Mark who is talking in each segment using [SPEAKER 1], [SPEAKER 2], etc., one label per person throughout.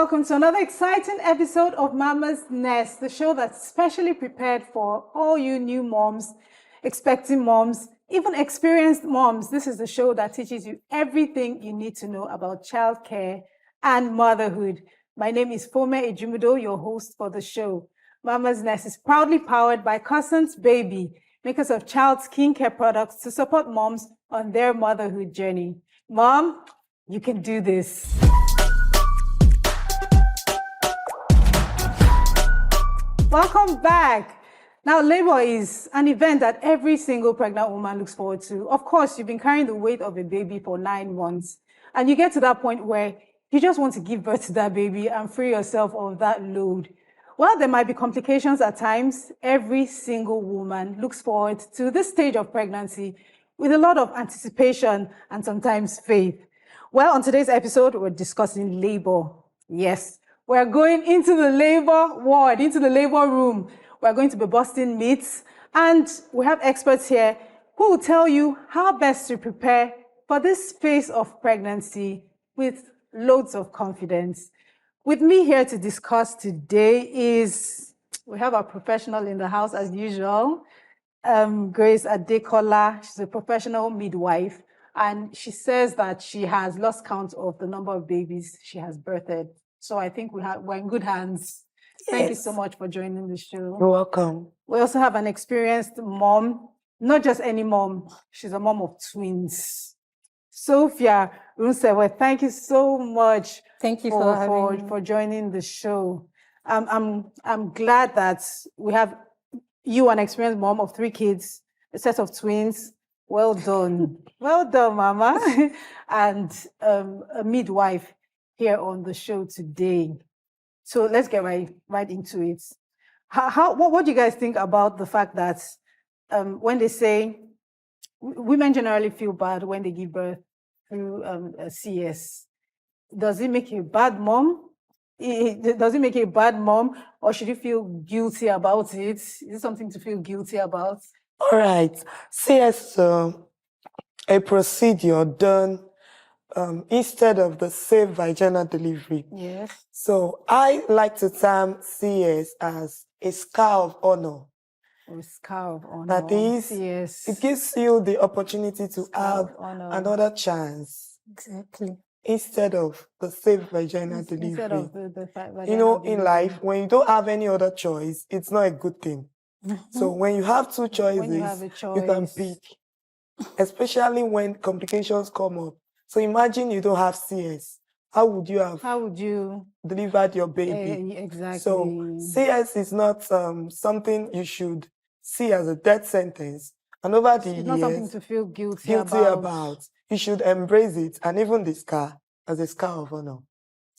[SPEAKER 1] welcome to another exciting episode of Mama's Nest, the show that's specially prepared for all you new moms, expecting moms, even experienced moms. This is the show that teaches you everything you need to know about childcare and motherhood. My name is Fome Ejumudo, your host for the show. Mama's Nest is proudly powered by Cousins Baby, makers of child skincare products to support moms on their motherhood journey. Mom, you can do this. Welcome back. Now, labor is an event that every single pregnant woman looks forward to. Of course, you've been carrying the weight of a baby for 9 months, and you get to that point where you just want to give birth to that baby and free yourself of that load. While there might be complications at times, every single woman looks forward to this stage of pregnancy with a lot of anticipation and sometimes faith. Well, on today's episode, we're discussing labor. Yes, we're going into the labor ward, into the labor room. We're going to be busting myths, and we have experts here who will tell you how best to prepare for this phase of pregnancy with loads of confidence. With me here to discuss today is, we have our professional in the house as usual, Grace Adekola. She's a professional midwife, and she says that she has lost count of the number of babies she has birthed. So I think we're in good hands. Yes. Thank you so much for joining the show.
[SPEAKER 2] You're welcome.
[SPEAKER 1] We also have an experienced mom, not just any mom, she's a mom of twins. Sophia Runsewe, thank you so much.
[SPEAKER 3] Thank you for
[SPEAKER 1] joining the show. I'm glad that we have you, an experienced mom of 3 kids, a set of twins. Well done. Well done, Mama. And a midwife here on the show today. So let's get right into it. What do you guys think about the fact that when they say women generally feel bad when they give birth through a CS? Does it make you a bad mom? Does it make you a bad mom, or should you feel guilty about it? Is it something to feel guilty about?
[SPEAKER 2] All right. CS, a procedure done instead of the safe vaginal delivery.
[SPEAKER 1] Yes.
[SPEAKER 2] So I like to term CS as a scar of honor.
[SPEAKER 1] A scar of honor.
[SPEAKER 2] That is,
[SPEAKER 1] yes.
[SPEAKER 2] It gives you the opportunity to have another chance.
[SPEAKER 3] Exactly.
[SPEAKER 2] Instead of the safe vaginal delivery.
[SPEAKER 1] Instead of the vaginal
[SPEAKER 2] you know,
[SPEAKER 1] delivery.
[SPEAKER 2] in life, when you don't have any other choice, it's not a good thing. So when you have 2 choices, you can pick, especially when complications come up. So imagine you don't have CS. How would you delivered your baby?
[SPEAKER 1] Exactly.
[SPEAKER 2] So CS is not something you should see as a death sentence. And over the years,
[SPEAKER 1] not something to feel guilty about.
[SPEAKER 2] You should embrace it, and even the scar as a scar of honor.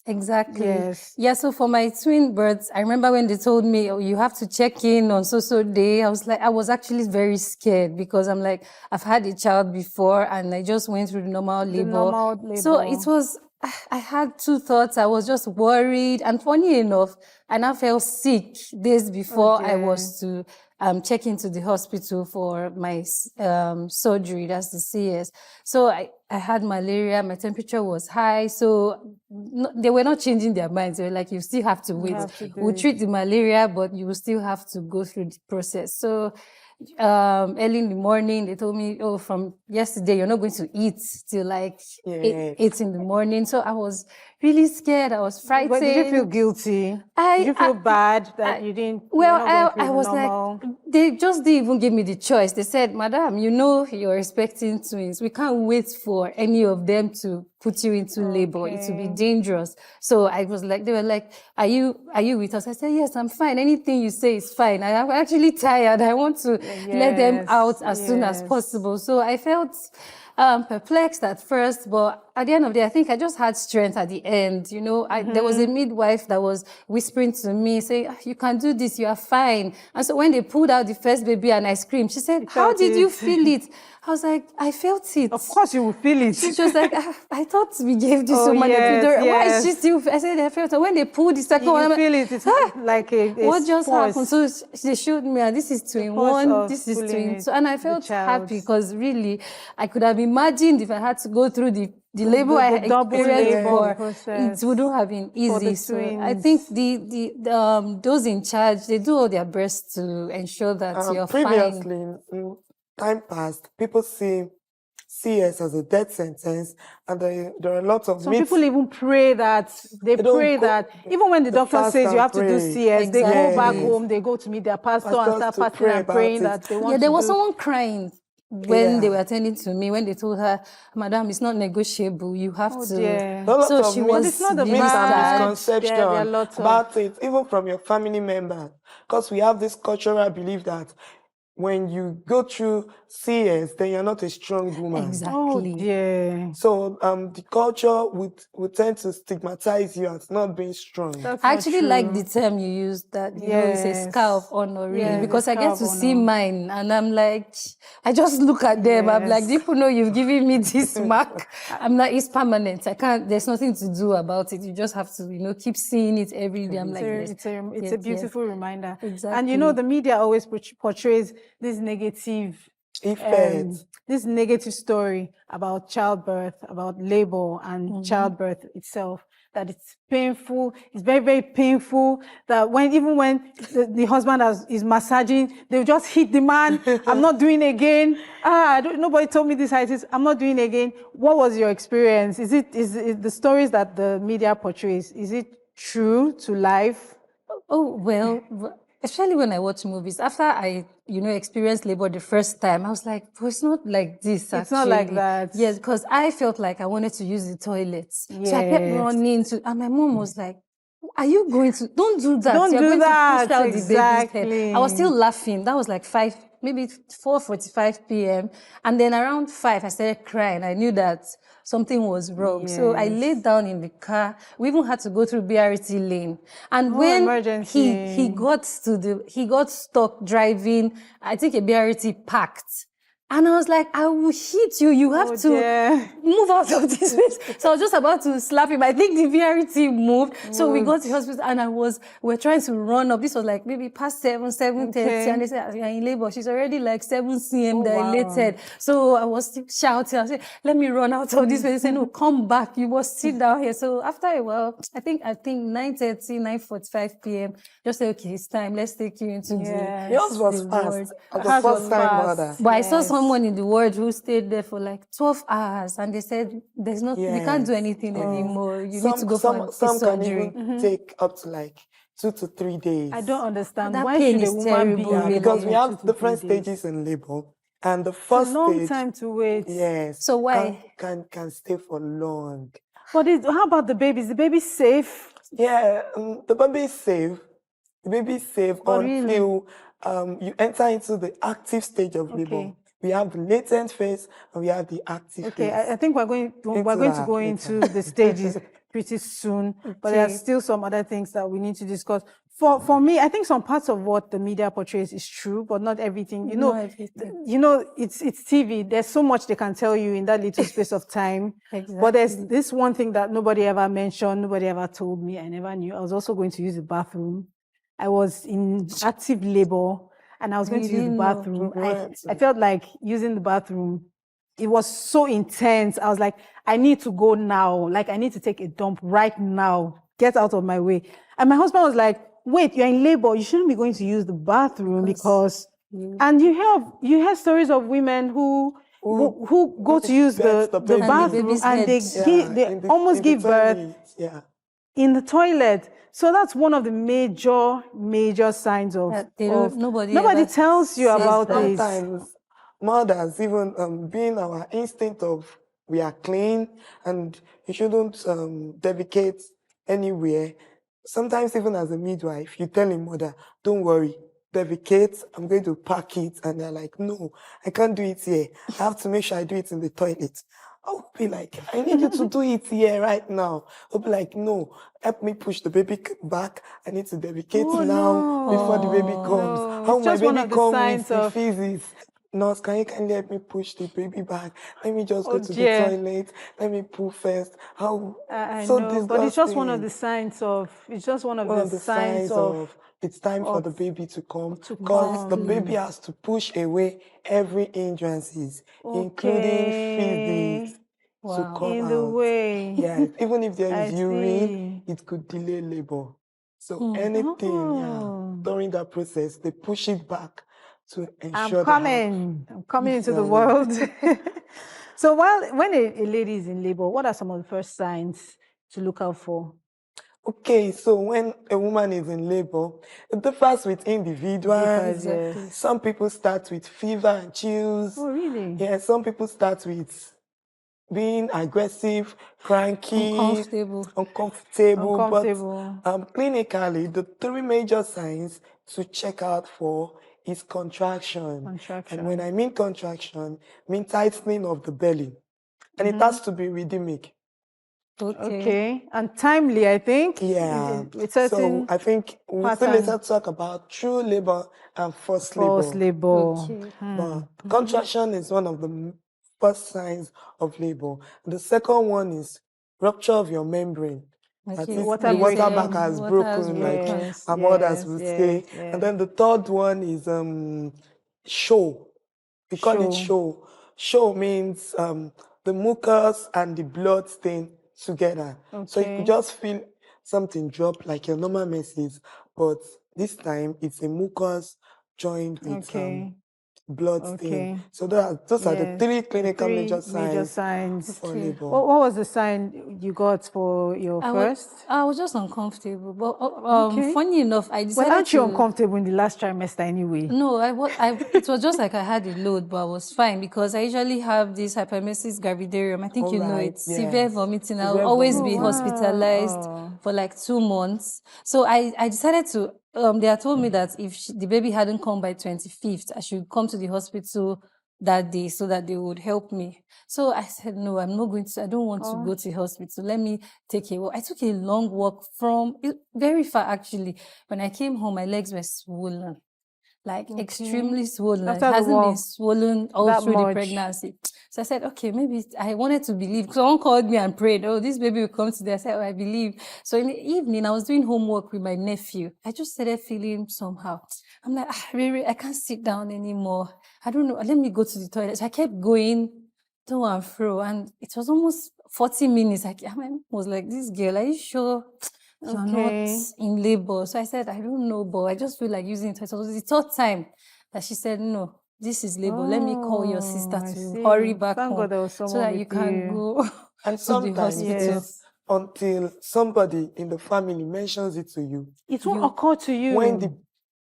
[SPEAKER 3] Exactly.
[SPEAKER 1] Yes.
[SPEAKER 3] Yeah, so for my twin births, I remember when they told me, oh, you have to check in on so day, I was actually very scared because I'm like, I've had a child before and I just went through the normal labor. So it was, I had 2 thoughts. I was just worried, and funny enough, I now felt sick days before I was to check into the hospital for my surgery, that's the CS. So I had malaria, my temperature was high, so they were not changing their minds. They were like, you still have to wait. We'll treat the malaria, but you will still have to go through the process. So early in the morning, they told me, oh, from yesterday, you're not going to eat till like 8 in the morning. So I was really scared. I was frightened.
[SPEAKER 1] But did you feel guilty? Did you feel bad that you didn't?
[SPEAKER 3] Well, I was like, they just didn't even give me the choice. They said, Madam, you know you're expecting twins. We can't wait for any of them to put you into labor. It will be dangerous. So I was like, they were like, are you with us? I said, yes, I'm fine. Anything you say is fine. I'm actually tired. I want to let them out as soon as possible. So I felt perplexed at first, but at the end of the day, I think I just had strength at the end. You know, there was a midwife that was whispering to me, saying, you can do this, you are fine. And so when they pulled out the first baby and I screamed, she said, how did you feel it? I was like, I felt it.
[SPEAKER 1] Of course you will feel it.
[SPEAKER 3] She was like, I thought we gave this woman a video. Why is she still? I said, I felt it. When they pulled the second one,
[SPEAKER 1] you feel it. It's like a
[SPEAKER 3] what just
[SPEAKER 1] force.
[SPEAKER 3] happened? So they showed me, this is twin 1, this is twin 2. And I felt happy because really, I could have imagined if I had to go through the the labor I
[SPEAKER 1] double
[SPEAKER 3] experienced
[SPEAKER 1] labor
[SPEAKER 3] for,
[SPEAKER 1] process
[SPEAKER 3] it wouldn't have been
[SPEAKER 1] for the
[SPEAKER 3] easy. So I
[SPEAKER 1] twins.
[SPEAKER 3] think those in charge, they do all their best to ensure that you're
[SPEAKER 2] previously,
[SPEAKER 3] fine.
[SPEAKER 2] in time past, people see CS as a death sentence, and there are lots of
[SPEAKER 1] Some people even pray that even when the doctor says you have to do CS, they go back home, they go to meet their pastor and start fasting and praying that they want to do.
[SPEAKER 3] Yeah, there was someone crying when they were attending to me, when they told her, Madam, it's not negotiable, you have to.
[SPEAKER 2] Dear. So she was
[SPEAKER 1] it's not a
[SPEAKER 2] misconception about it, even from your family members, because we have this cultural belief that when you go through CS, then you're not a strong woman.
[SPEAKER 3] Exactly.
[SPEAKER 1] Yeah.
[SPEAKER 2] So the culture would tend to stigmatize you as not being strong.
[SPEAKER 3] I actually like the term you used, that you know it's a scar of honor, really, because I get to see mine and I'm like, I just look at them. I'm like, people know you've given me this mark. I'm like, it's permanent. I can't. There's nothing to do about it. You just have to keep seeing it every day. I'm like,
[SPEAKER 1] it's a beautiful reminder.
[SPEAKER 3] Exactly.
[SPEAKER 1] And the media always portrays this negative
[SPEAKER 2] effect,
[SPEAKER 1] this negative story about childbirth, about labor and childbirth itself, that it's painful, it's very, very painful, that even when the husband is massaging, they'll just hit the man. I'm not doing again. Nobody told me this height is, I'm not doing again. What was your experience? Is the stories that the media portrays, is it true to life?
[SPEAKER 3] Oh, well, especially when I watch movies, after I, experienced labor the first time, I was like, it's not like this, actually.
[SPEAKER 1] It's not like that.
[SPEAKER 3] Yes, because I felt like I wanted to use the toilets. Yes. So I kept running and my mom was like, are you going to, don't do that.
[SPEAKER 1] Don't
[SPEAKER 3] You're
[SPEAKER 1] do
[SPEAKER 3] going
[SPEAKER 1] that.
[SPEAKER 3] to push out
[SPEAKER 1] Exactly.
[SPEAKER 3] the baby's head. I was still laughing. That was like 4:45 p.m. And then around 5, I started crying. I knew that something was wrong. Yes. So I laid down in the car. We even had to go through BRT lane. And when he got stuck driving, I think a BRT packed. And I was like, I will hit you. You have to move out of this place. So I was just about to slap him. I think the VRT moved. So we got to the hospital and we're trying to run up. This was like maybe past 7:30. Okay. And they said, you're in labor. She's already like 7 cm dilated. Wow. So I was still shouting. I said, let me run out of this place. They said, no, come back. You must sit down here. So after a while, I think 9:30, 9:45 p.m., just say, okay, it's time. Let's take you into the
[SPEAKER 2] yours was fast. As a first-time mother.
[SPEAKER 3] But I saw someone in the ward who stayed there for like 12 hours and they said, there's not, we can't do anything anymore. You need to go for
[SPEAKER 2] some
[SPEAKER 3] surgery.
[SPEAKER 2] Can even take up to like 2 to 3 days.
[SPEAKER 1] I don't understand.
[SPEAKER 3] That
[SPEAKER 1] why
[SPEAKER 3] pain
[SPEAKER 1] should
[SPEAKER 3] is
[SPEAKER 1] a woman
[SPEAKER 3] terrible,
[SPEAKER 1] be
[SPEAKER 2] because we have different stages in labor. And the first
[SPEAKER 1] long
[SPEAKER 2] stage,
[SPEAKER 1] time to wait.
[SPEAKER 2] Yes.
[SPEAKER 3] So why?
[SPEAKER 2] Can stay for long.
[SPEAKER 1] But how about the baby? Is the baby safe?
[SPEAKER 2] Yeah, the baby is safe. The baby is safe until you enter into the active stage of labor. We have the latent phase and we have the active phase.
[SPEAKER 1] I think we're going to go into the stages pretty soon, but there are still some other things that we need to discuss. For me, I think some parts of what the media portrays is true, but not everything. It's TV. There's so much they can tell you in that little space of time. Exactly. But there's this one thing that nobody ever mentioned, nobody ever told me, I never knew. I was also going to use the bathroom. I was in active labor. And I was going to use the bathroom. I felt like using the bathroom, it was so intense. I was like, I need to go now. Like, I need to take a dump right now. Get out of my way. And my husband was like, wait, you're in labor. You shouldn't be going to use the bathroom because... And you hear stories of women who go to use the bathroom and they almost give birth in the toilet. So that's one of the major signs of nobody tells you about this.
[SPEAKER 2] Sometimes mothers, even being our instinct of we are clean and you shouldn't defecate anywhere. Sometimes even as a midwife, you tell a mother, don't worry, defecate, I'm going to pack it. And they're like, no, I can't do it here. I have to make sure I do it in the toilet. I'll be like, I need you to do it here right now. I'll be like, no, help me push the baby back. I need to defecate now before the baby comes.
[SPEAKER 1] No.
[SPEAKER 2] How my baby comes with feces. Nurse, can you kindly help me push the baby back? Let me just go to the toilet. Let me poo first.
[SPEAKER 1] I know, but it's just one of the signs of,
[SPEAKER 2] it's time for the baby to come. Because the baby has to push away every hindrances, including feces. to come
[SPEAKER 1] In the
[SPEAKER 2] out.
[SPEAKER 1] way.
[SPEAKER 2] Yes, even if there is
[SPEAKER 1] I
[SPEAKER 2] urine,
[SPEAKER 1] see.
[SPEAKER 2] it could delay labor. So anything, during that process, they push it back to ensure
[SPEAKER 1] I'm coming into the
[SPEAKER 2] Yes.
[SPEAKER 1] world. So when a lady is in labor, what are some of the first signs to look out for?
[SPEAKER 2] Okay, so when a woman is in labor, it differs with individuals.
[SPEAKER 3] Exactly.
[SPEAKER 2] Some people start with fever and chills.
[SPEAKER 1] Oh, really?
[SPEAKER 2] Yeah, some people start with being aggressive, cranky, uncomfortable. But clinically, the three major signs to check out for is contraction. And when I mean contraction, I mean tightening of the belly. And it has to be rhythmic.
[SPEAKER 1] Okay. And timely, I think.
[SPEAKER 2] Yeah.
[SPEAKER 1] With certain
[SPEAKER 2] So I think we'll still later talk about true labor and forced labor.
[SPEAKER 3] Okay.
[SPEAKER 2] But contraction is one of the first signs of labor. The second one is rupture of your membrane. That is, the water bag has broken, like our mothers would say. And then the third one is show. We call it show. Show means the mucus and the blood stain together. So you could just feel something drop like your normal menses, but this time it's a mucus joined with blood stain. So those are the three clinical major signs for labor.
[SPEAKER 1] What was the sign you got for your first?
[SPEAKER 3] I was just uncomfortable. But funny enough, I decided
[SPEAKER 1] aren't you uncomfortable in the last trimester anyway?
[SPEAKER 3] No, it was just like I had a load, but I was fine because I usually have this hyperemesis gravidarum. I think you know it. Severe vomiting. I'll always be hospitalized for like 2 months. So I decided to, they had told me that if the baby hadn't come by 25th, I should come to the hospital that day so that they would help me. So I said, no, I'm not going to, I don't want to go to the hospital. Let me take a walk. I took a long walk very far actually. When I came home, my legs were swollen. Like extremely swollen. It hasn't been swollen all through the pregnancy. So I said, okay, maybe I wanted to believe. Someone called me and prayed, oh, this baby will come today. I said, oh, I believe. So in the evening, I was doing homework with my nephew. I just started feeling somehow. I'm like, I can't sit down anymore. I don't know. Let me go to the toilet. So I kept going to and fro. And it was almost 40 minutes. I was like, this girl, are you sure you're not in labor? So I said, I don't know, but I just feel like using it. So it was the third time that she said, no, this is labor. Let me call your sister to hurry back home so that you can go
[SPEAKER 2] and
[SPEAKER 3] to the hospital.
[SPEAKER 2] Until somebody in the family mentions it to you.
[SPEAKER 1] It won't occur to you.
[SPEAKER 2] When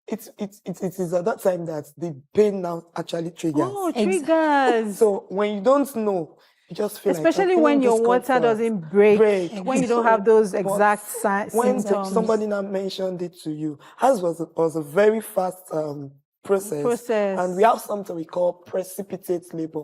[SPEAKER 2] it is at that time that the pain now actually triggers.
[SPEAKER 1] Oh, triggers.
[SPEAKER 2] So when you don't know, you just feel
[SPEAKER 1] especially like when your water doesn't break. When you don't have those exact symptoms.
[SPEAKER 2] When somebody now mentioned it to you, ours was a very fast process. And we have something we call precipitate labor.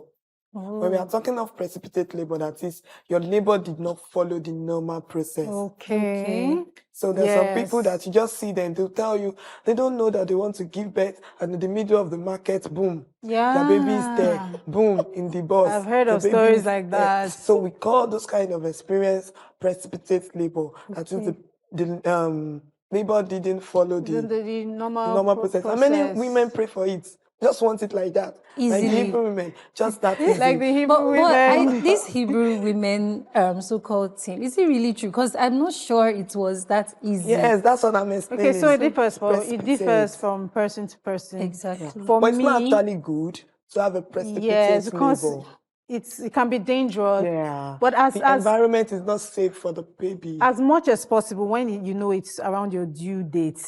[SPEAKER 2] When we are talking of precipitate labor, that is, your labor did not follow the normal process. So there's some people that you just see them, they'll tell you, they don't know that they want to give birth, and in the middle of the market, boom, the baby is there, boom, in the bus.
[SPEAKER 1] I've heard of stories like that.
[SPEAKER 2] So we call those kind of experience precipitate labor. That is the labor didn't follow the normal process. And many women pray for it. Just want it like that.
[SPEAKER 3] Easily.
[SPEAKER 2] Like the Hebrew women, just that easy.
[SPEAKER 1] Like the Hebrew women.
[SPEAKER 3] This Hebrew women so-called team, is it really true? Because I'm not sure it was that easy.
[SPEAKER 2] Yes, that's what I'm explaining.
[SPEAKER 1] Okay, so it differs from person to person.
[SPEAKER 3] Exactly.
[SPEAKER 2] But it's not actually good to have a precipitate labor.
[SPEAKER 1] It can be dangerous.
[SPEAKER 2] Yeah.
[SPEAKER 1] But
[SPEAKER 2] the environment is not safe for the baby.
[SPEAKER 1] As much as possible, when you know it's around your due date,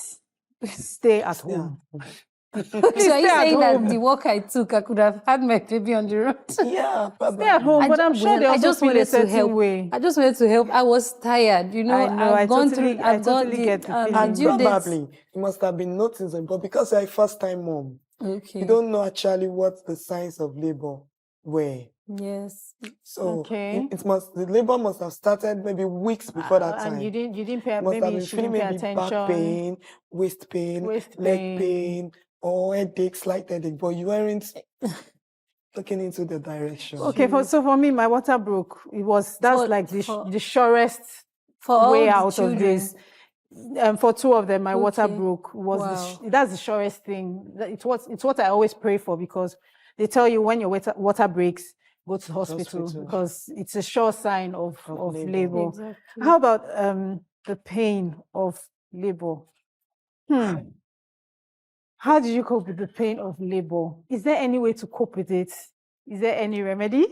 [SPEAKER 1] stay at home.
[SPEAKER 3] So are you saying that the walk I took, I could have had my baby on the road?
[SPEAKER 2] Yeah, probably.
[SPEAKER 1] Stay at home, but I'm sure they also feel a certain way.
[SPEAKER 3] I just wanted to help. I was tired, you know. I've gone through the
[SPEAKER 2] probably you must have been noticing, but because you're a first-time mom, you don't know actually what the signs of labor were.
[SPEAKER 3] Yes.
[SPEAKER 2] So the labor must have started maybe weeks before that time.
[SPEAKER 1] And you didn't pay.
[SPEAKER 2] Maybe you didn't pay attention. Back pain, waist pain, leg pain, or headache, slight headache, but you weren't looking into the direction.
[SPEAKER 1] Okay, so for me, my water broke. That's like the surest way out of this. For two of them, my water broke. That's the surest thing. It's what I always pray for, because they tell you when your water breaks, go to the hospital because it's a sure sign of labor.
[SPEAKER 3] Exactly.
[SPEAKER 1] How about the pain of labor? How did you cope with the pain of labor? Is there any way to cope with it? Is there any remedy?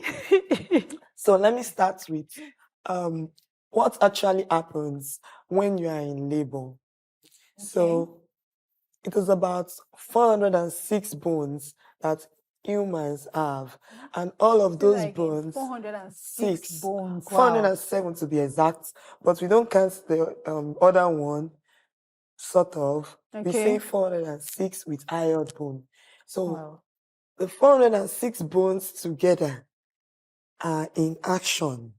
[SPEAKER 2] So let me start with what actually happens when you are in labor. So it is about 406 bones that humans have, and all of those bones,
[SPEAKER 1] 406 bones,
[SPEAKER 2] 407 to be exact, but we don't count the other one, sort of. We say 406 with iron bone. So the 406 bones together are in action.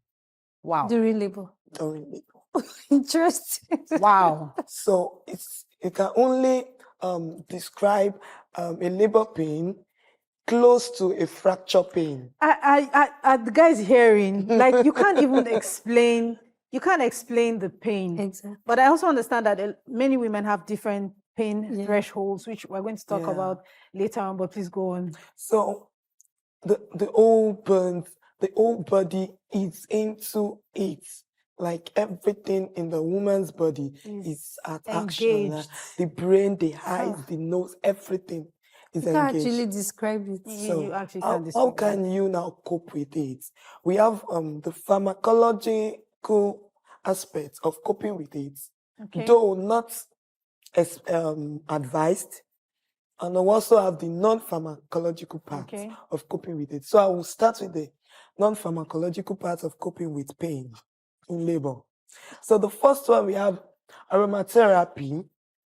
[SPEAKER 3] During labor.
[SPEAKER 2] During labor.
[SPEAKER 3] Interesting.
[SPEAKER 1] Wow.
[SPEAKER 2] So you can only describe a labor pain close to a fracture pain.
[SPEAKER 1] The guy's hearing, like you can't even explain. You can't explain the pain.
[SPEAKER 3] Exactly.
[SPEAKER 1] But I also understand that many women have different pain thresholds, which we're going to talk about later on. But please go on.
[SPEAKER 2] So the whole bones, the whole body is into it. Like everything in the woman's body is at action. Like the brain, the eyes, the nose, everything is
[SPEAKER 3] you
[SPEAKER 2] engaged.
[SPEAKER 3] Can't actually describe it.
[SPEAKER 2] So
[SPEAKER 1] you actually can't describe
[SPEAKER 2] how can you now cope with it? We have the pharmacological aspect of coping with it, though not advised. And I also have the non-pharmacological part of coping with it. So I will start with the non-pharmacological part of coping with pain in labor. So the first one, we have aromatherapy.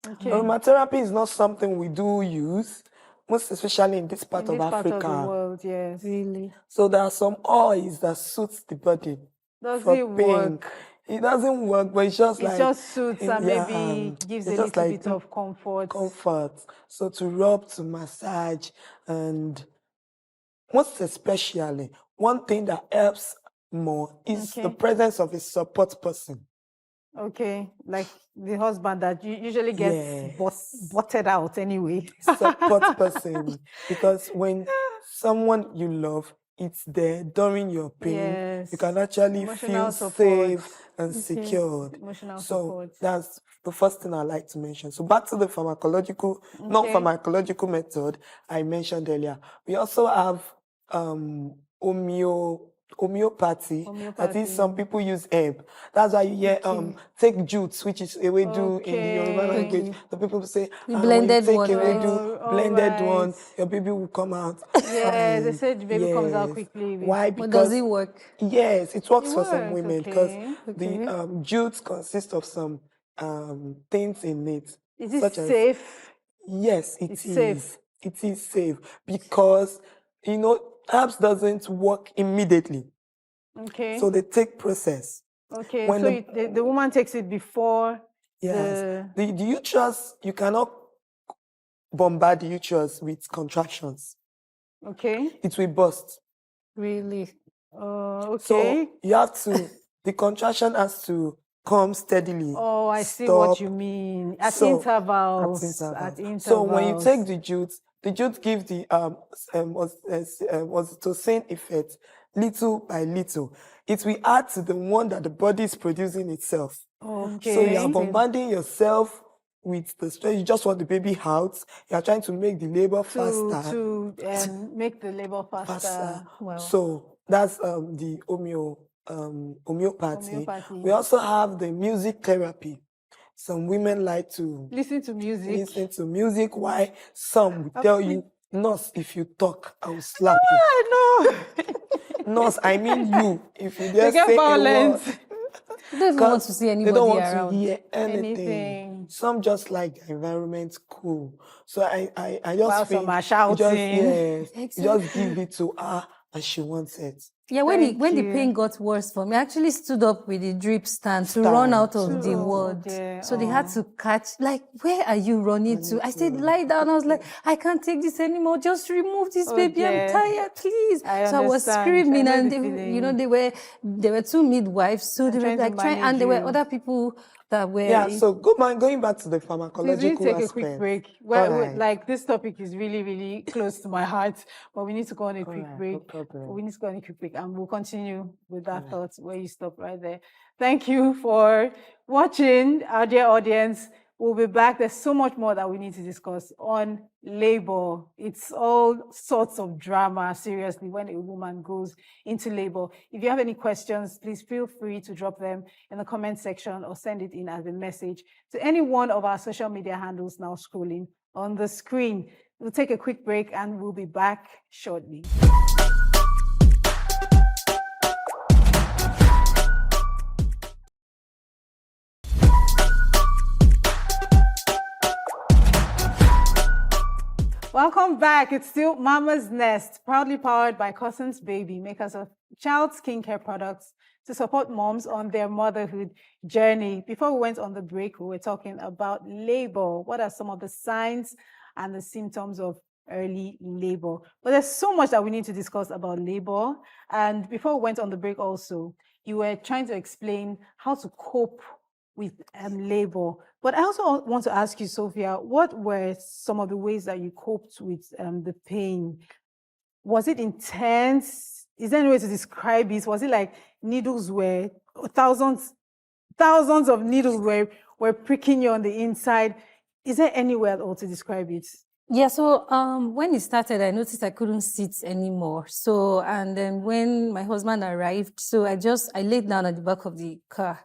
[SPEAKER 2] Aromatherapy is not something we do use, most especially in this part of Africa.
[SPEAKER 1] Part of the world, yes.
[SPEAKER 3] Really.
[SPEAKER 2] So there are some oils that suits the body.
[SPEAKER 1] Does it work?
[SPEAKER 2] It doesn't work, but it's just like...
[SPEAKER 1] It just suits and maybe gives a little bit of comfort.
[SPEAKER 2] So to rub, to massage, and most especially, one thing that helps more is the presence of a support person.
[SPEAKER 1] Like the husband that usually gets butted out anyway.
[SPEAKER 2] Support person. Because when someone you love, it's there during your pain, you can actually feel safe and secured. So that's the first thing I like to mention. So back to the non-pharmacological method I mentioned earlier. We also have homeopathy. That is, some people use herb. That's why you hear take jute, which is ewedu in the Yoruba language. The people say
[SPEAKER 3] blended
[SPEAKER 2] when you
[SPEAKER 3] one,
[SPEAKER 2] take ewedu, blended one, your baby will come out.
[SPEAKER 1] Yeah, they said the baby comes out quickly.
[SPEAKER 2] Why?
[SPEAKER 3] Because does it work?
[SPEAKER 2] Yes, it works for some women because the jute consists of some things in it.
[SPEAKER 1] Is it safe?
[SPEAKER 2] Yes, it is. Safe. It is safe because herbs doesn't work immediately. So they take process.
[SPEAKER 1] When so the woman takes it before.
[SPEAKER 2] Yes. The uterus, you cannot bombard the uterus with contractions. It will burst.
[SPEAKER 3] Really?
[SPEAKER 2] So you have to, the contraction has to come steadily.
[SPEAKER 1] Oh, I see what you mean. At intervals.
[SPEAKER 2] So when you take the jute gives the oxytocin effect little by little. It will add to the one that the body is producing itself. So you are bombarding yourself with the stress. You just want the baby out. You are trying to make the labor faster.
[SPEAKER 1] To make the labor faster.
[SPEAKER 2] Wow. So that's the homeopathy. We also have the music therapy. Some women like to
[SPEAKER 1] listen to music.
[SPEAKER 2] Why some will tell you, nurse, if you talk, I will slap you.
[SPEAKER 1] I
[SPEAKER 2] know. Nurse, I mean you. If you just
[SPEAKER 1] get
[SPEAKER 2] say
[SPEAKER 1] violent.
[SPEAKER 3] They don't want to see anybody around.
[SPEAKER 2] They don't want to hear anything. Some just like the environment cool. So I just
[SPEAKER 1] feel some are shouting.
[SPEAKER 2] You just give it to her and she wants it.
[SPEAKER 3] Yeah, when the pain got worse for me, I actually stood up with the drip stand to run out of the ward. So they had to catch, like, where are you running to? I said, lie down. I was like, I can't take this anymore. Just remove this baby. I'm tired, please. So I was screaming, and they were two midwives, so they were like trying, and there were other people that were.
[SPEAKER 2] Yeah, so going back to the pharmacological
[SPEAKER 1] take
[SPEAKER 2] aspect.
[SPEAKER 1] A quick break. Well, like, this topic is really, really close to my heart, but we need to go on a quick break. We need to go on a quick break, and we'll continue with that thought where you stop right there. Thank you for watching, our dear audience. We'll be back. There's so much more that we need to discuss on labor. It's all sorts of drama, seriously, when a woman goes into labor. If you have any questions, please feel free to drop them in the comment section or send it in as a message to any one of our social media handles now scrolling on the screen. We'll take a quick break and we'll be back shortly. Welcome back. It's still Mama's Nest, proudly powered by Cousins Baby, makers of child skincare products to support moms on their motherhood journey. Before we went on the break, we were talking about labor. What are some of the signs and the symptoms of early labor? But there's so much that we need to discuss about labor. And before we went on the break also, you were trying to explain how to cope with labor. But I also want to ask you, Sophia, what were some of the ways that you coped with the pain? Was it intense? Is there any way to describe it? Was it like needles were, thousands of needles were pricking you on the inside? Is there any way at all to describe it?
[SPEAKER 3] Yeah, so when it started, I noticed I couldn't sit anymore. So, and then when my husband arrived, so I laid down at the back of the car.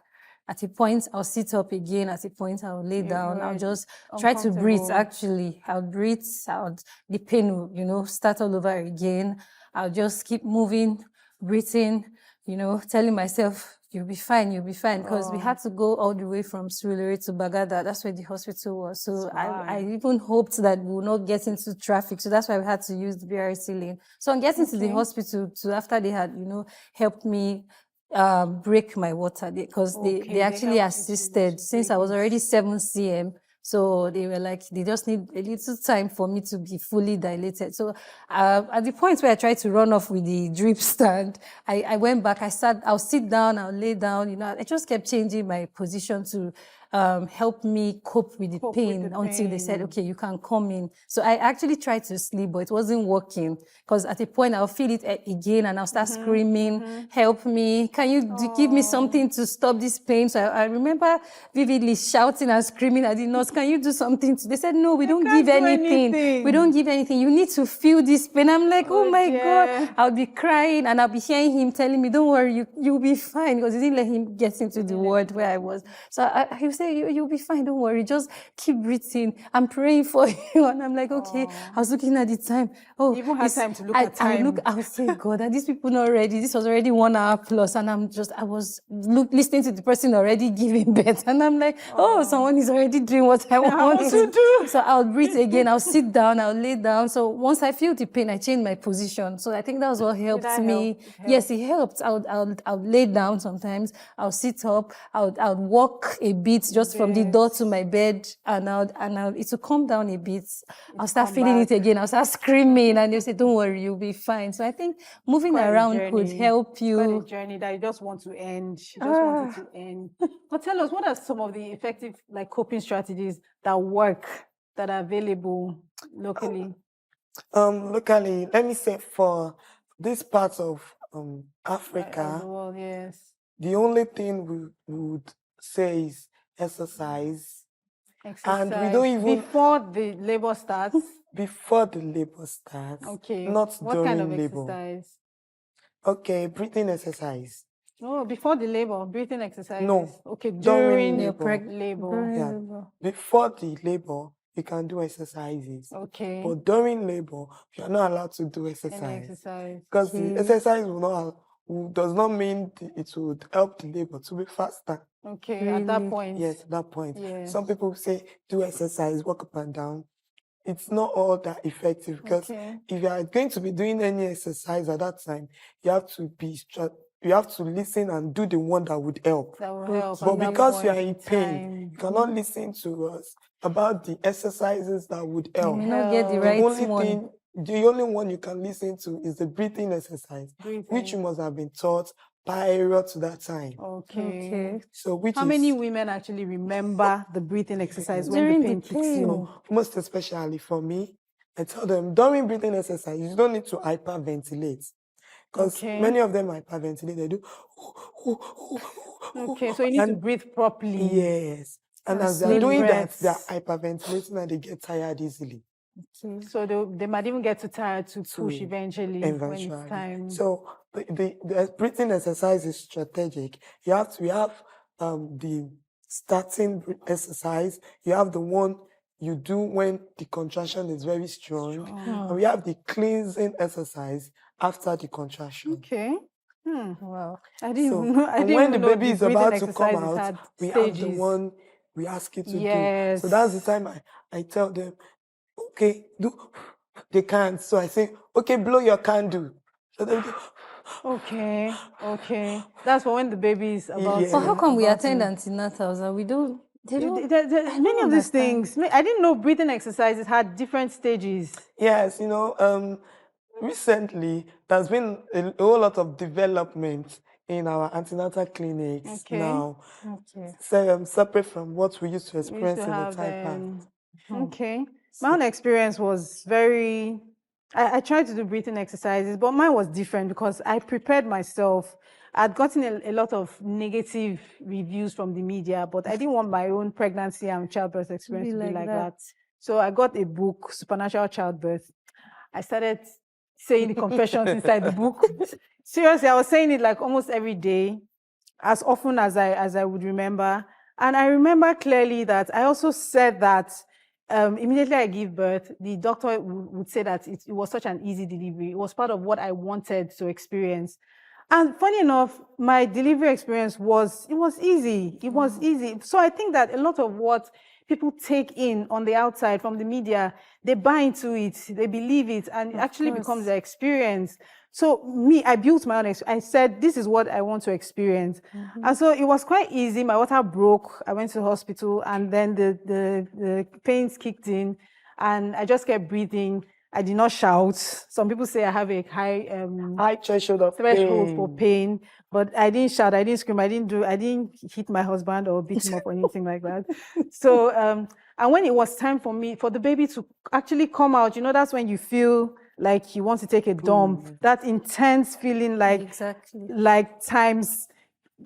[SPEAKER 3] At a point, I'll sit up again. At a point, I'll lay down. I'll just try to breathe, actually. I'll breathe out. The pain will, start all over again. I'll just keep moving, breathing, telling myself, you'll be fine, because we had to go all the way from Surulere to Bagada. That's where the hospital was. So I even hoped that we would not get into traffic. So that's why we had to use the BRT lane. So on getting to the hospital, after they had, helped me break my water, because they actually assisted since I was already 7 cm. So they were like, they just need a little time for me to be fully dilated. So at the point where I tried to run off with the drip stand, I went back, I'll sit down, I'll lay down, I just kept changing my position to help me cope with the pain until they said, okay, you can come in. So I actually tried to sleep, but it wasn't working, because at a point I'll feel it again and I'll start screaming, help me, can you give me something to stop this pain? So I remember vividly shouting and screaming at the nurse, can you do something? They said, no, we don't give anything. We don't give anything. You need to feel this pain. I'm like, oh my God. I'll be crying and I'll be hearing him telling me, don't worry, you'll be fine, because he didn't let him get into the ward where I was. So he would say, you'll be fine, don't worry, just keep breathing. I'm praying for you. And I'm like, okay. I was looking at the time.
[SPEAKER 1] You even had time to look at time.
[SPEAKER 3] I was saying, God, are these people not ready? This was already 1 hour plus. And I was listening to the person already giving birth. And I'm like, someone is already doing what I want to do. So I'll breathe again. I'll sit down. I'll lay down. So once I feel the pain, I change my position. So I think that was what helped me. Yes, it helped. I'll lay down sometimes. I'll sit up. I'll walk a bit just from the door to my bed, and it will calm down a bit. I'll start feeling it again. I'll start screaming, and they'll say, don't worry, you'll be fine. So I think moving around could help you.
[SPEAKER 1] It's a journey that you just want to end. You just want it to end. But tell us, what are some of the effective coping strategies that work, that are available locally?
[SPEAKER 2] Locally, let me say, for this part of Africa,
[SPEAKER 1] the world, yes.
[SPEAKER 2] The only thing we would say is exercise. And we don't even...
[SPEAKER 1] Before the labor starts?
[SPEAKER 2] Before the labor starts.
[SPEAKER 1] Okay.
[SPEAKER 2] Not
[SPEAKER 1] what
[SPEAKER 2] during
[SPEAKER 1] kind of
[SPEAKER 2] labor.
[SPEAKER 1] Exercise?
[SPEAKER 2] Okay, breathing exercise.
[SPEAKER 1] Oh, before the labor, breathing exercises?
[SPEAKER 2] No.
[SPEAKER 1] Okay, during
[SPEAKER 2] labor.
[SPEAKER 1] Labor.
[SPEAKER 2] Before the labor, you can do exercises.
[SPEAKER 1] Okay.
[SPEAKER 2] But during labor, you are not allowed to do exercise.
[SPEAKER 1] Any exercise.
[SPEAKER 2] Because the exercise does not mean it would help the labor to be faster.
[SPEAKER 1] Okay, at that point.
[SPEAKER 2] Yes, at that point.
[SPEAKER 1] Yes.
[SPEAKER 2] Some people say do exercise, walk up and down. it's not all that effective because if you are going to be doing any exercise at that time, you have to listen and do the one that would help.
[SPEAKER 1] That will help.
[SPEAKER 2] But because you are in pain, you cannot listen to us about the exercises that would help.
[SPEAKER 3] You may not get the right one.
[SPEAKER 2] The only one you can listen to is the breathing exercise, which you must have been taught prior to that time.
[SPEAKER 1] Okay.
[SPEAKER 2] So
[SPEAKER 1] how many women actually remember the breathing exercise when
[SPEAKER 3] during
[SPEAKER 1] the pain kicks in?
[SPEAKER 2] Most especially for me, I tell them during breathing exercise, you don't need to hyperventilate. Because many of them hyperventilate, they do.
[SPEAKER 1] Okay, so you need to breathe properly.
[SPEAKER 2] Yes. And as they're doing that, they're hyperventilating and they get tired easily.
[SPEAKER 1] Okay. So they might even get too tired to push eventually when it's time.
[SPEAKER 2] So the breathing exercise is strategic. We have the starting exercise. You have the one you do when the contraction is very strong. And we have the cleansing exercise after the contraction.
[SPEAKER 1] Okay.
[SPEAKER 3] Wow.
[SPEAKER 1] I didn't
[SPEAKER 2] when the
[SPEAKER 1] know
[SPEAKER 2] baby is about to come out, we
[SPEAKER 1] stages.
[SPEAKER 2] have the one we ask you to do. So that's the time I tell them, okay, do. They can't. So I say, okay, blow your candle. So they do.
[SPEAKER 1] Okay. That's for when the baby is about.
[SPEAKER 3] But how come we attend antenatals and we don't?
[SPEAKER 1] Many of these things. I didn't know breathing exercises had different stages.
[SPEAKER 2] Yes, recently there's been a whole lot of development in our antenatal clinics now. So separate from what we used to experience in the time past.
[SPEAKER 1] Okay. My own experience was very. I tried to do breathing exercises, but mine was different because I prepared myself. I'd gotten a lot of negative reviews from the media, but I didn't want my own pregnancy and childbirth experience to be like that. So I got a book, Supernatural Childbirth. I started saying the confessions inside the book. Seriously, I was saying it like almost every day, as often as I would remember. And I remember clearly that I also said that immediately I give birth, the doctor would say that it was such an easy delivery. It was part of what I wanted to experience. And funny enough, my delivery experience was easy. It was easy. So I think that a lot of what people take in on the outside from the media, they buy into it, they believe it, and it actually becomes their experience. So I built my own experience. I said, this is what I want to experience. And so it was quite easy. My water broke. I went to the hospital and then the pains kicked in and I just kept breathing. I did not shout. Some people say I have a high
[SPEAKER 2] threshold
[SPEAKER 1] for pain, but I didn't shout, I didn't scream, I didn't hit my husband or beat him up or anything like that. So, and when it was time for the baby to actually come out, that's when you feel like you want to take a dump, that intense feeling like times,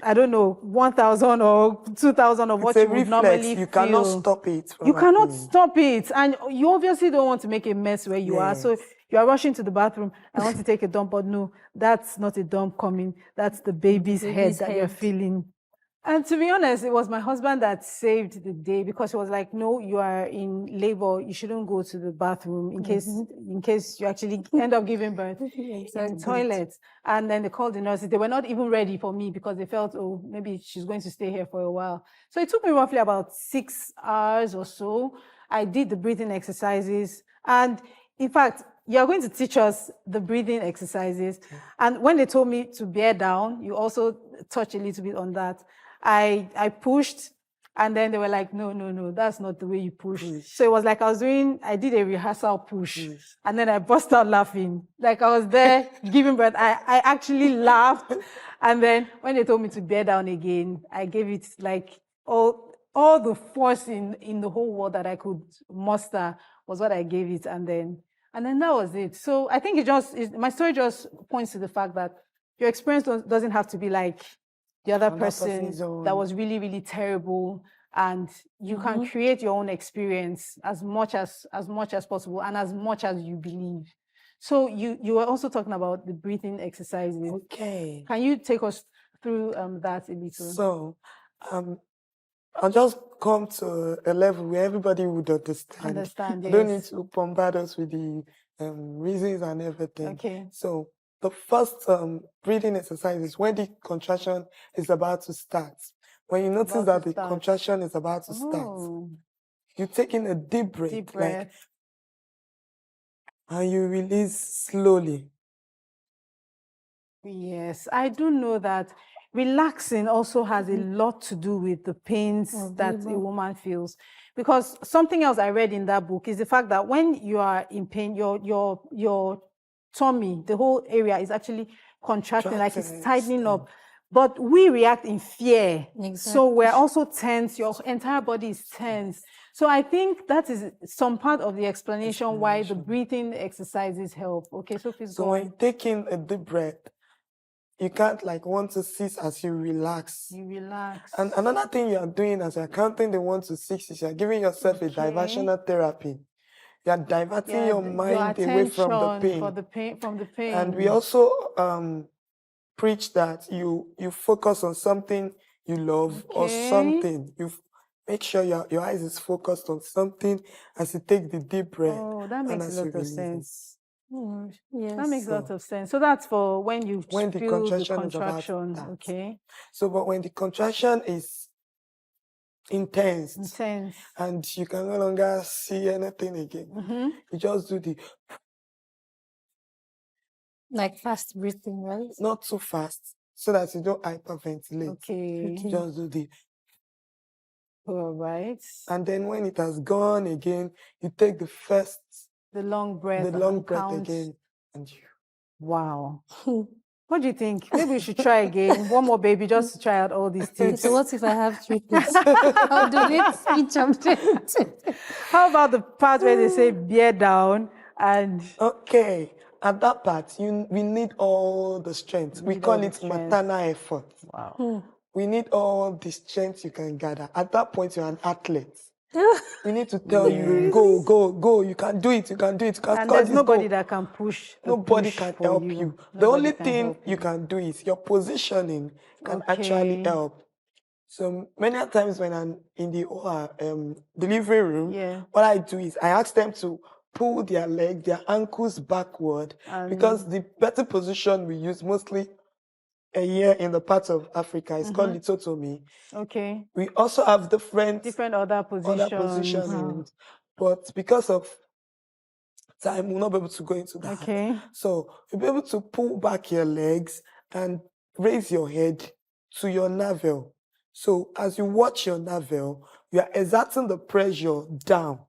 [SPEAKER 1] I don't know, 1,000 or 2,000 of what you would normally feel.
[SPEAKER 2] You cannot stop it.
[SPEAKER 1] You cannot stop it. And you obviously don't want to make a mess where you are. So you are rushing to the bathroom. I want to take a dump, but no, that's not a dump coming. That's the baby's head that you're feeling. And to be honest, it was my husband that saved the day because he was like, no, you are in labor. You shouldn't go to the bathroom in case you actually end up giving birth in the toilet. And then they called the nurses. They were not even ready for me because they felt, oh, maybe she's going to stay here for a while. So it took me roughly about 6 hours or so. I did the breathing exercises. And in fact, you're going to teach us the breathing exercises. And when they told me to bear down, you also touch a little bit on that. I pushed, and then they were like, no, that's not the way you push. So it was like I did a rehearsal push, and then I burst out laughing. Like I was there giving birth. I actually laughed. And then when they told me to bear down again, I gave it like all the force in the whole world that I could muster was what I gave it. And then that was it. So I think my story just points to the fact that your experience doesn't have to be like the other person that was really, really terrible, and you can create your own experience as much as possible and as much as you believe. So you were also talking about the breathing exercises.
[SPEAKER 2] Okay.
[SPEAKER 1] Can you take us through that a little?
[SPEAKER 2] So, I'll just come to a level where everybody would understand.
[SPEAKER 1] Yes.
[SPEAKER 2] You don't need to bombard us with the reasons and everything.
[SPEAKER 1] Okay.
[SPEAKER 2] So the first breathing exercise is when the contraction is about to start. When you notice that the contraction is about to start, you're taking a deep breath. and you release slowly.
[SPEAKER 1] Yes, I do know that relaxing also has a lot to do with the pains that a woman feels. Because something else I read in that book is the fact that when you are in pain, your tummy, the whole area is actually contracting, like it's tightening up. But we react in fear. Exactly. So we're also tense. Your entire body is tense. So I think that is some part of the explanation why the breathing exercises help. Okay, so please go on.
[SPEAKER 2] So when taking a deep breath, you can't want to 6 as you relax.
[SPEAKER 1] You relax.
[SPEAKER 2] And another thing you are doing as you're counting the 1 to 6 is you're giving yourself a diversional therapy. You're diverting your mind away from the pain.
[SPEAKER 1] From the pain.
[SPEAKER 2] And we also preach that you focus on something you love or something. You make sure your eyes is focused on something as you take the deep breath.
[SPEAKER 1] Oh, that makes a lot of sense.
[SPEAKER 3] Yes.
[SPEAKER 1] That makes a lot of sense. So that's for when the contraction. Okay.
[SPEAKER 2] So, but when the contraction is intense, and you can no longer see anything again, you just do the
[SPEAKER 3] fast breathing, right?
[SPEAKER 2] Not too fast, so that you don't hyperventilate.
[SPEAKER 1] Okay.
[SPEAKER 2] Just do the.
[SPEAKER 1] All right.
[SPEAKER 2] And then when it has gone again, you take
[SPEAKER 1] the long breath
[SPEAKER 2] again, and you.
[SPEAKER 1] Wow. What do you think? Maybe we should try again. One more, baby, just to try out all these tips.
[SPEAKER 3] So what if I have 3 kids? I'll do each of them.
[SPEAKER 1] How about the part where they say bear down and...
[SPEAKER 2] Okay. At that part, we need all the strength. We call it maternal effort.
[SPEAKER 1] Wow.
[SPEAKER 2] We need all the strength you can gather. At that point, you're an athlete. We need to tell you, go. You can do it.
[SPEAKER 1] And there's nobody that can push.
[SPEAKER 2] Nobody can help you. The only thing you can do is your positioning can actually help. So many times when I'm in the delivery room, what I do is I ask them to pull their legs, their ankles backward, because the better position we use mostly here in the parts of Africa is called lithotomy.
[SPEAKER 1] Okay.
[SPEAKER 2] We also have different
[SPEAKER 1] other positions.
[SPEAKER 2] But because of time, we'll not be able to go into that.
[SPEAKER 1] Okay.
[SPEAKER 2] So you'll be able to pull back your legs and raise your head to your navel. So as you watch your navel, you are exerting the pressure down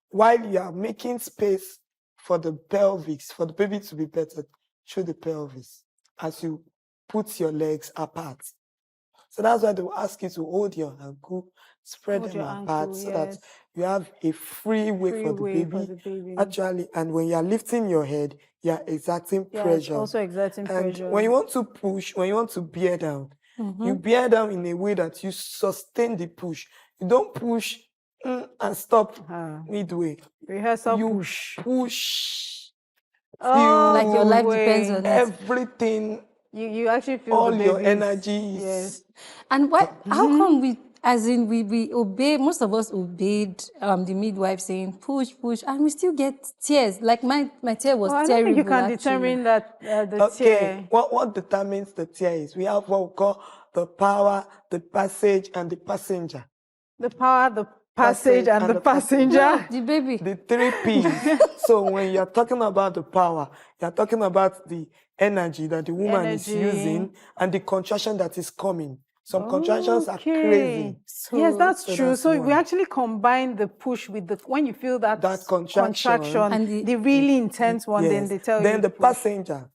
[SPEAKER 2] while you are making space for the pelvis, for the baby to be better through the pelvis as you put your legs apart. So that's why they will ask you to hold your ankle, spread them apart so that you have a free way for the baby. Actually, and when you are lifting your head, you are exerting pressure.
[SPEAKER 1] Also exerting pressure.
[SPEAKER 2] When you want to push, when you want to bear down, you bear down in a way that you sustain the push. You don't push and stop midway.
[SPEAKER 1] Rehearsal
[SPEAKER 2] you
[SPEAKER 1] push.
[SPEAKER 3] Like your life depends on
[SPEAKER 2] everything.
[SPEAKER 1] You actually feel
[SPEAKER 2] all your energies.
[SPEAKER 1] Yes.
[SPEAKER 3] And what? How come we obey? Most of us obeyed the midwife saying push, and we still get tears. Like my tear was terrible.
[SPEAKER 1] I don't think you can determine that the tear.
[SPEAKER 2] What determines the tear is we have what we call the power, the passage, and the passenger.
[SPEAKER 1] The power, the passage, and the passenger.
[SPEAKER 3] No, the baby.
[SPEAKER 2] The 3 P's. So when you're talking about the power, you're talking about the energy that the woman is using and the contraction that is coming. Some contractions are crazy.
[SPEAKER 1] Yes, that's true. So we actually combine the push with when you feel that contraction and the really intense one, then they tell you.
[SPEAKER 2] Then the passenger.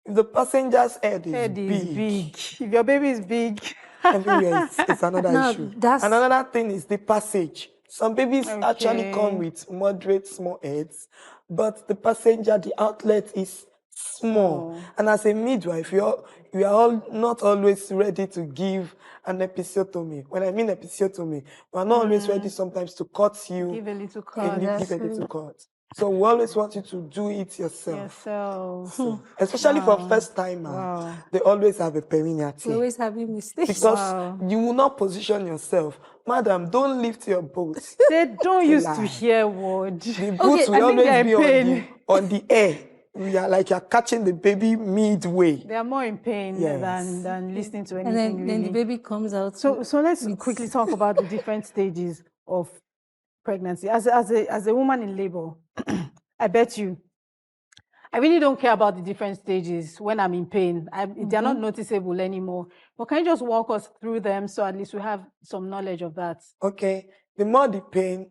[SPEAKER 2] If the passenger's head is big.
[SPEAKER 1] If your baby is big.
[SPEAKER 2] Everywhere it's another issue. Another thing is the passage. Some babies actually come with moderate small heads, but the passenger, the outlet is small. And as a midwife, you are all not always ready to give an episiotomy. When I mean episiotomy, we are not always ready sometimes to cut you.
[SPEAKER 1] Give a little cut.
[SPEAKER 2] So we always want you to do it yourself. So, especially for first timers, they always have a perineal tear.
[SPEAKER 3] We always having mistakes.
[SPEAKER 2] Because you will not position yourself. Madam, don't lift your boat.
[SPEAKER 1] They don't used to hear word.
[SPEAKER 2] The boat will always be on the air. We are like you're catching the baby midway.
[SPEAKER 1] They are more in pain than listening to anything.
[SPEAKER 3] And then the baby comes out.
[SPEAKER 1] So let's quickly talk about the different stages of pregnancy. As a woman in labor, I bet you I really don't care about the different stages when I'm in pain. They're not noticeable anymore. But can you just walk us through them so at least we have some knowledge of that?
[SPEAKER 2] Okay. The more the pain,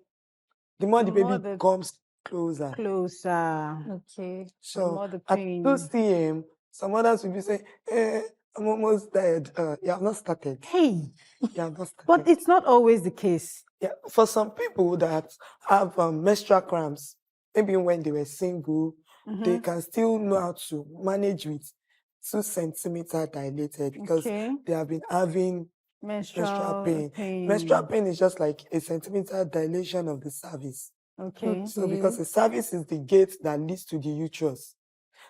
[SPEAKER 2] the more the baby comes closer.
[SPEAKER 3] Okay.
[SPEAKER 2] So at 2 cm, some others will be saying, I'm almost dead. You have not started.
[SPEAKER 1] Hey.
[SPEAKER 2] You have not started.
[SPEAKER 1] But it's not always the case.
[SPEAKER 2] Yeah. For some people that have menstrual cramps, maybe when they were single, they can still know how to manage with 2 centimeter dilated because they have been having menstrual pain. Menstrual pain is just like a centimeter dilation of the cervix.
[SPEAKER 1] Okay.
[SPEAKER 2] So because the cervix is the gate that leads to the uterus.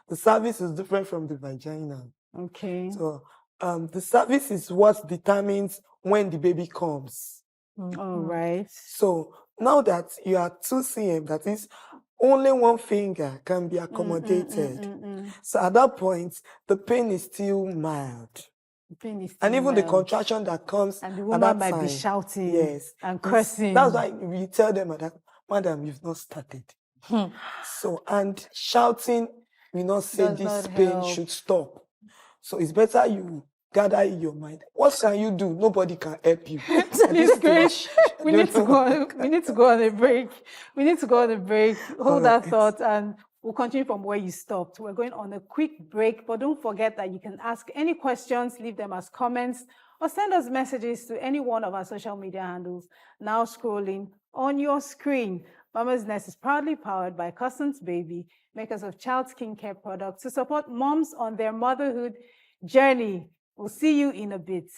[SPEAKER 2] The cervix is different from the vagina.
[SPEAKER 1] Okay.
[SPEAKER 2] So the cervix is what determines when the baby comes.
[SPEAKER 1] All right.
[SPEAKER 2] So now that you are 2 cm, that is only one finger can be accommodated. So at that point, the pain is still mild. And even the contraction that comes
[SPEAKER 1] and the
[SPEAKER 2] woman
[SPEAKER 1] might be shouting and cursing.
[SPEAKER 2] That's why we tell them that, madam, you've not started. So, and shouting will not say this pain should stop. So it's better you gather in your mind. What can you do? Nobody can help you.
[SPEAKER 1] It's great. We need to go on a break. Hold that thought and we'll continue from where you stopped. We're going on a quick break, but don't forget that you can ask any questions, leave them as comments, or send us messages to any one of our social media handles now scrolling on your screen. Mama's Nest is proudly powered by Cussons Baby, makers of child skincare products to support moms on their motherhood journey. We'll see you in a bit.